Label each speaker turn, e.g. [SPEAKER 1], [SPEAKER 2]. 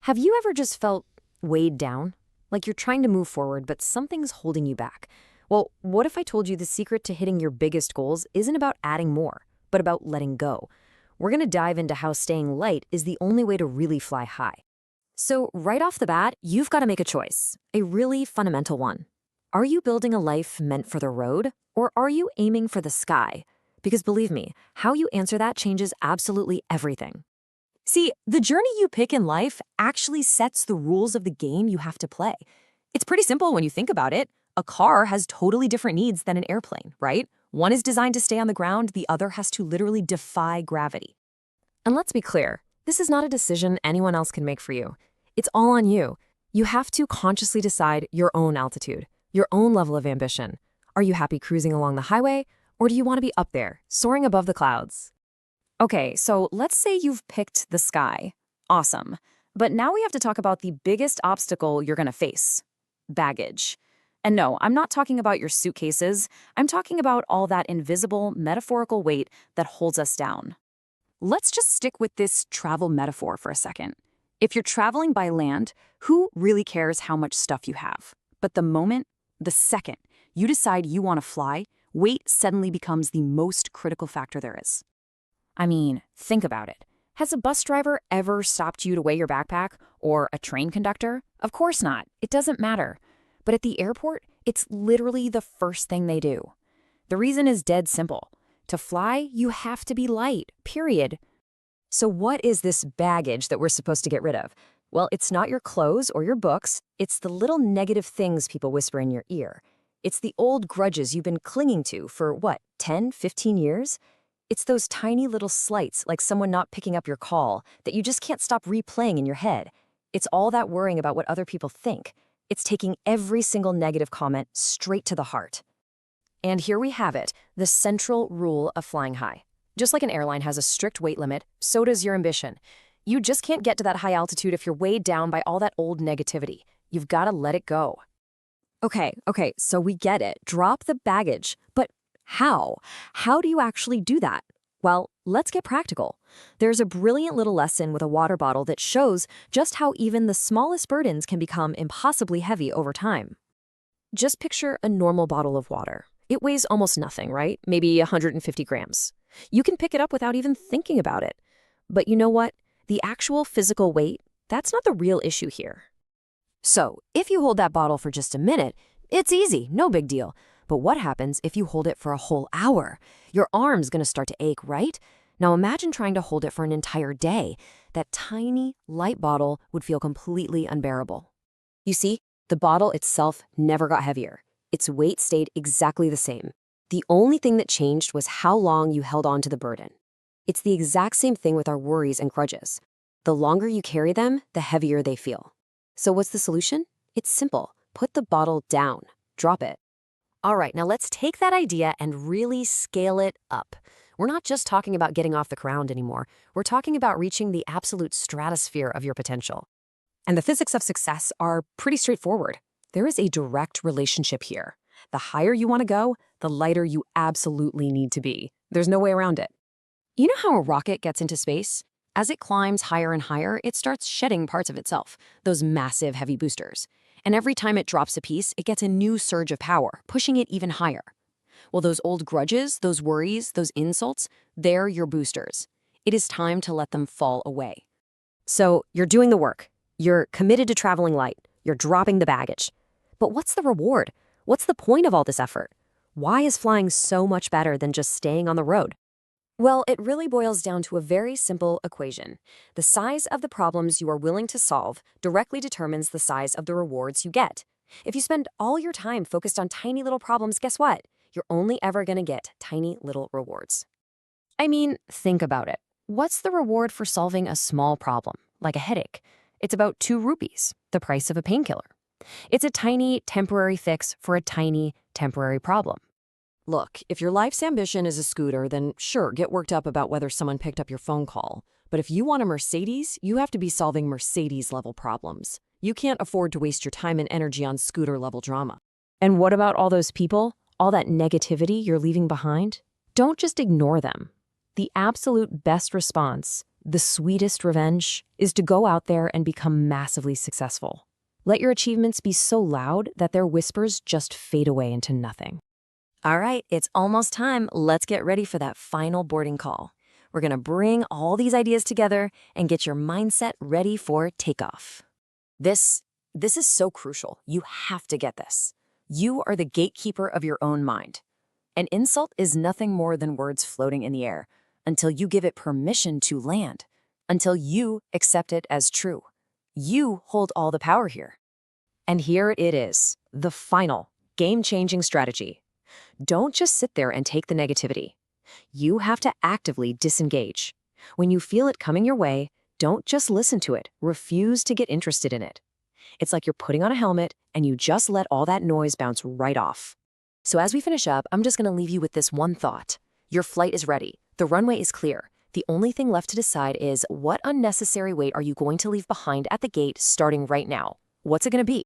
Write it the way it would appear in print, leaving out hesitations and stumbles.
[SPEAKER 1] Have you ever just felt weighed down? Like you're trying to move forward, but something's holding you back? Well, what if I told you the secret to hitting your biggest goals isn't about adding more, but about letting go? We're going to dive into how staying light is the only way to really fly high. So, right off the bat, you've got to make a choice, a really fundamental one. Are you building a life meant for the road, or are you aiming for the sky? Because believe me, how you answer that changes absolutely everything. See, the journey you pick in life actually sets the rules of the game you have to play. It's pretty simple when you think about it. A car has totally different needs than an airplane, right? One is designed to stay on the ground, the other has to literally defy gravity. And let's be clear, this is not a decision anyone else can make for you. It's all on you. You have to consciously decide your own altitude, your own level of ambition. Are you happy cruising along the highway, or do you want to be up there, soaring above the clouds? Okay, so let's say you've picked the sky. Awesome. But now we have to talk about the biggest obstacle you're going to face: baggage. And no, I'm not talking about your suitcases. I'm talking about all that invisible, metaphorical weight that holds us down. Let's just stick with this travel metaphor for a second. If you're traveling by land, who really cares how much stuff you have? But the second, you decide you want to fly, weight suddenly becomes the most critical factor there is. I mean, think about it. Has a bus driver ever stopped you to weigh your backpack? Or a train conductor? Of course not. It doesn't matter. But at the airport, it's literally the first thing they do. The reason is dead simple. To fly, you have to be light, period. So what is this baggage that we're supposed to get rid of? Well, it's not your clothes or your books. It's the little negative things people whisper in your ear. It's the old grudges you've been clinging to for, 10, 15 years? It's those tiny little slights, like someone not picking up your call, that you just can't stop replaying in your head. It's all that worrying about what other people think. It's taking every single negative comment straight to the heart. And here we have it, the central rule of flying high. Just like an airline has a strict weight limit, so does your ambition. You just can't get to that high altitude if you're weighed down by all that old negativity. You've got to let it go. Okay, so we get it. Drop the baggage. But how? How do you actually do that? Well, let's get practical. There's a brilliant little lesson with a water bottle that shows just how even the smallest burdens can become impossibly heavy over time. Just picture a normal bottle of water. It weighs almost nothing, right? Maybe 150 grams. You can pick it up without even thinking about it. But you know what? The actual physical weight, that's not the real issue here. So, if you hold that bottle for just a minute, it's easy, no big deal. But what happens if you hold it for a whole hour? Your arm's going to start to ache, right? Now imagine trying to hold it for an entire day. That tiny, light bottle would feel completely unbearable. You see, the bottle itself never got heavier. Its weight stayed exactly the same. The only thing that changed was how long you held on to the burden. It's the exact same thing with our worries and grudges. The longer you carry them, the heavier they feel. So what's the solution? It's simple. Put the bottle down. Drop it. All right, now let's take that idea and really scale it up. We're not just talking about getting off the ground anymore. We're talking about reaching the absolute stratosphere of your potential. And the physics of success are pretty straightforward. There is a direct relationship here. The higher you want to go, the lighter you absolutely need to be. There's no way around it. You know how a rocket gets into space? As it climbs higher and higher, it starts shedding parts of itself, those massive heavy boosters. And every time it drops a piece, it gets a new surge of power, pushing it even higher. Well, those old grudges, those worries, those insults, they're your boosters. It is time to let them fall away. So you're doing the work. You're committed to traveling light. You're dropping the baggage. But what's the reward? What's the point of all this effort? Why is flying so much better than just staying on the road? Well, it really boils down to a very simple equation. The size of the problems you are willing to solve directly determines the size of the rewards you get. If you spend all your time focused on tiny little problems, guess what? You're only ever going to get tiny little rewards. I mean, think about it. What's the reward for solving a small problem, like a headache? It's about 2 rupees, the price of a painkiller. It's a tiny, temporary fix for a tiny, temporary problem. Look, if your life's ambition is a scooter, then sure, get worked up about whether someone picked up your phone call. But if you want a Mercedes, you have to be solving Mercedes-level problems. You can't afford to waste your time and energy on scooter-level drama. And what about all those people? All that negativity you're leaving behind? Don't just ignore them. The absolute best response, The sweetest revenge is to go out there and become massively successful. Let your achievements be so loud that their whispers just fade away into nothing. All right, it's almost time. Let's get ready for that final boarding call. We're going to bring all these ideas together and get your mindset ready for takeoff. This is so crucial. You have to get this. You are the gatekeeper of your own mind. An insult is nothing more than words floating in the air until you give it permission to land, until you accept it as true. You hold all the power here. And here it is, the final, game-changing strategy. Don't just sit there and take the negativity. You have to actively disengage. When you feel it coming your way, don't just listen to it. Refuse to get interested in it. It's like you're putting on a helmet and you just let all that noise bounce right off. So as we finish up, I'm just going to leave you with this one thought. Your flight is ready. The runway is clear. The only thing left to decide is what unnecessary weight are you going to leave behind at the gate starting right now? What's it going to be?